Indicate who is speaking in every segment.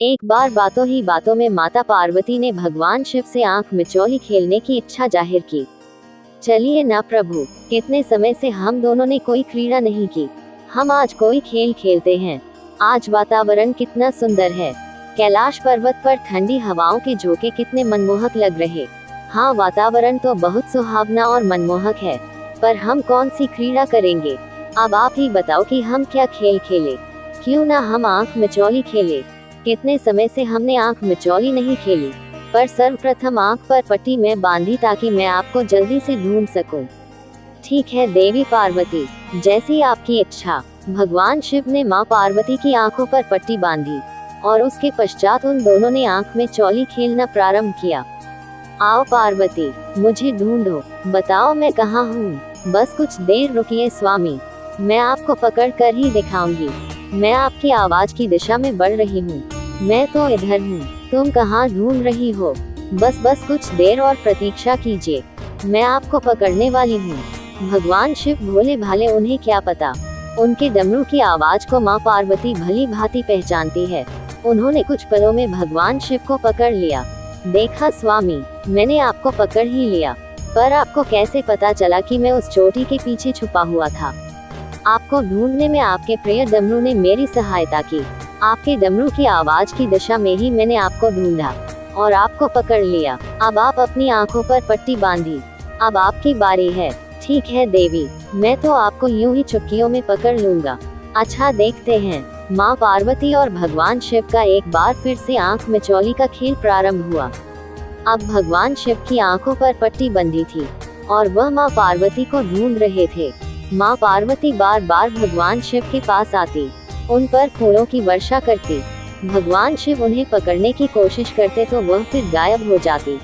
Speaker 1: एक बार बातों ही बातों में माता पार्वती ने भगवान शिव से आंख मिचौली खेलने की इच्छा जाहिर की। चलिए ना प्रभु, कितने समय से हम दोनों ने कोई क्रीड़ा नहीं की, हम आज कोई खेल खेलते हैं। आज वातावरण कितना सुंदर है, कैलाश पर्वत पर ठंडी हवाओं के झोंके कितने मनमोहक लग रहे। हाँ, वातावरण तो बहुत सुहावना और मनमोहक है, पर हम कौन सी क्रीड़ा करेंगे? अब आप ही बताओ कि हम क्या खेल खेले। क्यों ना हम आंख मिचौली खेले। कितने समय से हमने आंख मिचौली नहीं खेली, पर सर्वप्रथम आंख पर पट्टी मैं बांधी ताकि मैं आपको जल्दी से ढूंढ सकूं। ठीक है देवी पार्वती, जैसी आपकी इच्छा। भगवान शिव ने मां पार्वती की आंखों पर पट्टी बांधी और उसके पश्चात उन दोनों ने आंख में चौली खेलना प्रारंभ किया। आओ पार्वती, मुझे ढूंढो, बताओ मैं कहाँ हूँ। बस कुछ देर रुकिए स्वामी, मैं आपको पकड़ कर ही दिखाऊंगी। मैं आपकी आवाज की दिशा में बढ़ रही हूँ। मैं तो इधर हूँ, तुम कहाँ ढूंढ रही हो? बस कुछ देर और प्रतीक्षा कीजिए, मैं आपको पकड़ने वाली हूँ। भगवान शिव भोले भाले, उन्हें क्या पता, उनके डमरू की आवाज को माँ पार्वती भली भांति पहचानती है। उन्होंने कुछ पलों में भगवान शिव को पकड़ लिया। देखा स्वामी, मैंने आपको पकड़ ही लिया, पर आपको कैसे पता चला कि मैं उस चोटी के पीछे छुपा हुआ था? आपको ढूंढने में आपके प्रिय डमरू ने मेरी सहायता की। आपके डमरू की आवाज की दिशा में ही मैंने आपको ढूंढा और आपको पकड़ लिया। अब आप अपनी आंखों पर पट्टी बांधी, अब आपकी बारी है। ठीक है देवी, मैं तो आपको यूं ही चुटकियों में पकड़ लूंगा। अच्छा, देखते हैं। माँ पार्वती और भगवान शिव का एक बार फिर से आंख मिचौली का खेल प्रारंभ हुआ। अब भगवान शिव की आंखों पर पट्टी बंधी थी और वह माँ पार्वती को ढूंढ रहे थे। माँ पार्वती बार बार भगवान शिव के पास आती, उन पर फूलों की वर्षा करती। भगवान शिव उन्हें पकड़ने की कोशिश करते तो वह फिर गायब हो जाती।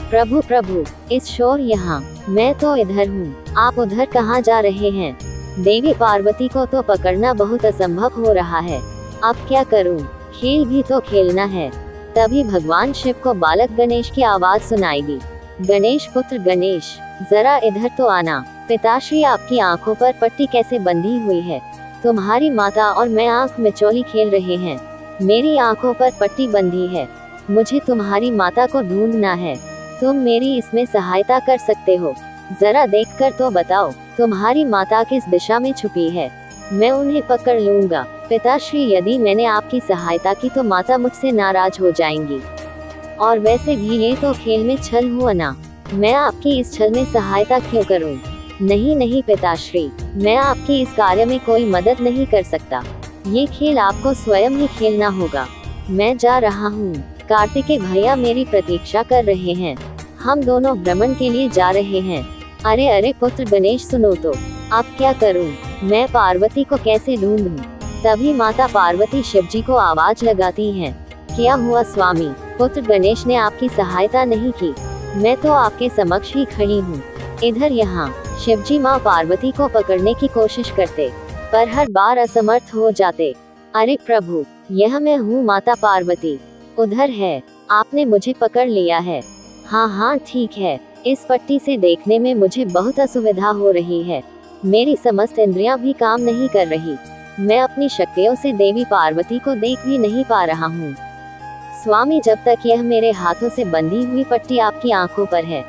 Speaker 1: प्रभु प्रभु, इस शोर यहाँ, मैं तो इधर हूँ, आप उधर कहाँ जा रहे हैं? देवी पार्वती को तो पकड़ना बहुत असंभव हो रहा है, अब क्या करूँ? खेल भी तो खेलना है। तभी भगवान शिव को बालक गणेश की आवाज सुनाई दी। गणेश पुत्र गणेश, जरा इधर तो आना। पिताश्री, आपकी आंखों पर पट्टी कैसे बंधी हुई है? तुम्हारी माता और मैं आंख मिचौली खेल रहे हैं, मेरी आंखों पर पट्टी बंधी है। मुझे तुम्हारी माता को ढूंढना है, तुम मेरी इसमें सहायता कर सकते हो? जरा देखकर तो बताओ, तुम्हारी माता किस दिशा में छुपी है? मैं उन्हें पकड़ लूंगा। पिताश्री, यदि मैंने आपकी सहायता की तो माता मुझसे नाराज हो जाएंगी, और वैसे भी ये तो खेल में छल हुआ ना, मैं आपकी इस छल में सहायता क्यों करूं? नहीं नहीं पिताश्री, मैं आपकी इस कार्य में कोई मदद नहीं कर सकता, ये खेल आपको स्वयं ही खेलना होगा। मैं जा रहा हूँ, कार्तिकेय भैया मेरी प्रतीक्षा कर रहे हैं, हम दोनों भ्रमण के लिए जा रहे हैं। अरे अरे पुत्र गणेश, सुनो तो, अब क्या करूँ? मैं पार्वती को कैसे ढूंढूं? तभी माता पार्वती शिवजी को आवाज लगाती हैं। क्या हुआ स्वामी? पुत्र गणेश ने आपकी सहायता नहीं की, मैं तो आपके समक्ष ही खड़ी हूँ। इधर यहाँ। शिवजी माँ पार्वती को पकड़ने की कोशिश करते, पर हर बार असमर्थ हो जाते। अरे प्रभु, यह मैं हूँ माता पार्वती, उधर है, आपने मुझे पकड़ लिया है। हाँ ठीक है, इस पट्टी से देखने में मुझे बहुत असुविधा हो रही है, मेरी समस्त इंद्रियां भी काम नहीं कर रही, मैं अपनी शक्तियों से देवी पार्वती को देख भी नहीं पा रहा हूँ। स्वामी, जब तक यह मेरे हाथों से बंधी हुई पट्टी आपकी आंखों पर है,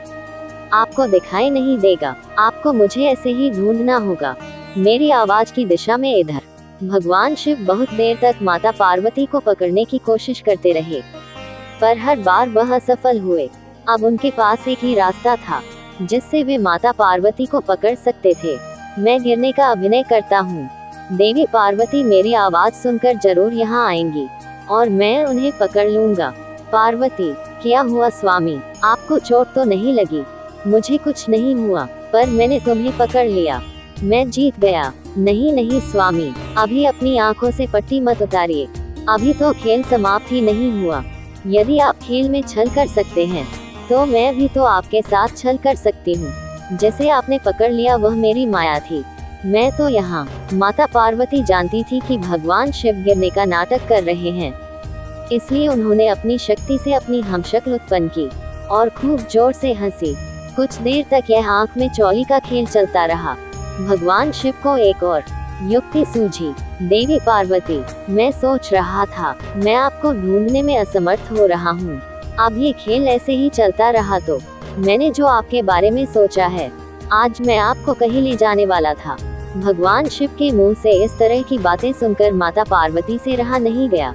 Speaker 1: आपको दिखाई नहीं देगा, आपको मुझे ऐसे ही ढूंढना होगा, मेरी आवाज की दिशा में इधर। भगवान शिव बहुत देर तक माता पार्वती को पकड़ने की कोशिश करते रहे, पर हर बार वह असफल हुए। अब उनके पास एक ही रास्ता था जिससे वे माता पार्वती को पकड़ सकते थे। मैं गिरने का अभिनय करता हूँ, देवी पार्वती मेरी आवाज सुनकर जरूर यहाँ आएंगी और मैं उन्हें पकड़ लूंगा। पार्वती, क्या हुआ स्वामी, आपको चोट तो नहीं लगी? मुझे कुछ नहीं हुआ, पर मैंने तुम्हें पकड़ लिया, मैं जीत गया। नहीं नहीं स्वामी, अभी अपनी आंखों से पट्टी मत उतारिए, अभी तो खेल समाप्त ही नहीं हुआ। यदि आप खेल में छल कर सकते हैं तो मैं भी तो आपके साथ छल कर सकती हूँ। जिसे आपने पकड़ लिया वह मेरी माया थी, मैं तो यहाँ। माता पार्वती जानती थी कि भगवान शिव गिरने का नाटक कर रहे हैं, इसलिए उन्होंने अपनी शक्ति से अपनी हमशक्ल उत्पन्न की और खूब जोर से हंसी। कुछ देर तक यह आंख में चौली का खेल चलता रहा। भगवान शिव को एक और युक्ति सूझी। देवी पार्वती, मैं सोच रहा था, मैं आपको ढूंढने में असमर्थ हो रहा हूँ। अब ये खेल ऐसे ही चलता रहा तो मैंने जो आपके बारे में सोचा है, आज मैं आपको कहीं ले जाने वाला था। भगवान शिव के मुंह से इस तरह की बातें सुनकर माता पार्वती से रहा नहीं गया।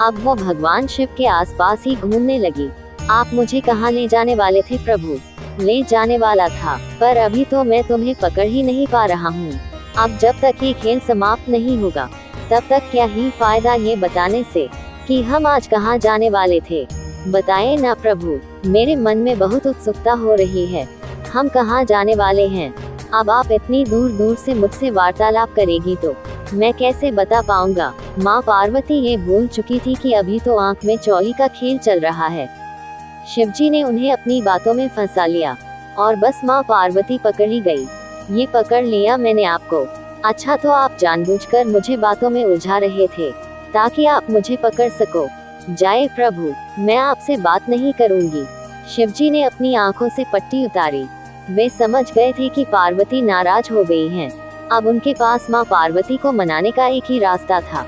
Speaker 1: अब वो भगवान शिव के आसपास ही घूमने लगी। आप मुझे कहाँ ले जाने वाले थे प्रभु? ले जाने वाला था, पर अभी तो मैं तुम्हें पकड़ ही नहीं पा रहा हूँ। अब जब तक ये खेल समाप्त नहीं होगा, तब तक क्या ही फायदा ये बताने से कि हम आज कहाँ जाने वाले थे। बताएं ना प्रभु, मेरे मन में बहुत उत्सुकता हो रही है। हम कहाँ जाने वाले हैं? अब आप इतनी दूर दूर से मुझसे वार्तालाप करेगी तो मैं कैसे बता पाऊंगा? माँ पार्वती ये भूल चुकी थी कि अभी तो आंख में चौली का खेल चल रहा है। शिवजी ने उन्हें अपनी बातों में फंसा लिया और बस माँ पार्वती पकड़ ही गई। ये पकड़ लिया मैंने आपको। अच्छा, तो आप जानबूझकर मुझे बातों में उलझा रहे थे ताकि आप मुझे पकड़ सको। जाए प्रभु, मैं आपसे बात नहीं करूंगी। शिवजी ने अपनी आंखों से पट्टी उतारी। वे समझ गए थे कि पार्वती नाराज हो गई हैं। अब उनके पास माँ पार्वती को मनाने का एक ही रास्ता था।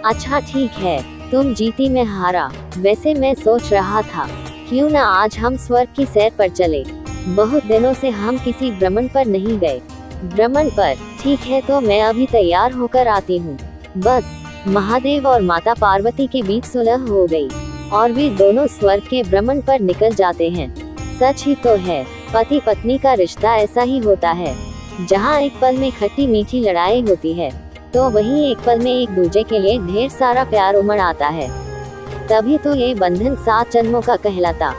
Speaker 1: अच्छा ठीक है, तुम जीती मैं हारा। वैसे मैं सोच रहा था, क्यों ना आज हम स्वर्ग की सैर पर चले। बहुत दिनों से हम किसी भ्रमण पर नहीं गए। भ्रमण पर? ठीक है, तो मैं अभी तैयार होकर आती हूँ। बस महादेव और माता पार्वती के बीच सुलह हो गई और वे दोनों स्वर्ग के भ्रमण पर निकल जाते हैं। सच ही तो है, पति पत्नी का रिश्ता ऐसा ही होता है। जहाँ एक पल में खट्टी मीठी लड़ाई होती है, तो वहीं एक पल में एक दूजे के लिए ढेर सारा प्यार उमड़ आता है। तभी तो ये बंधन 7 जन्मों का कहलाता।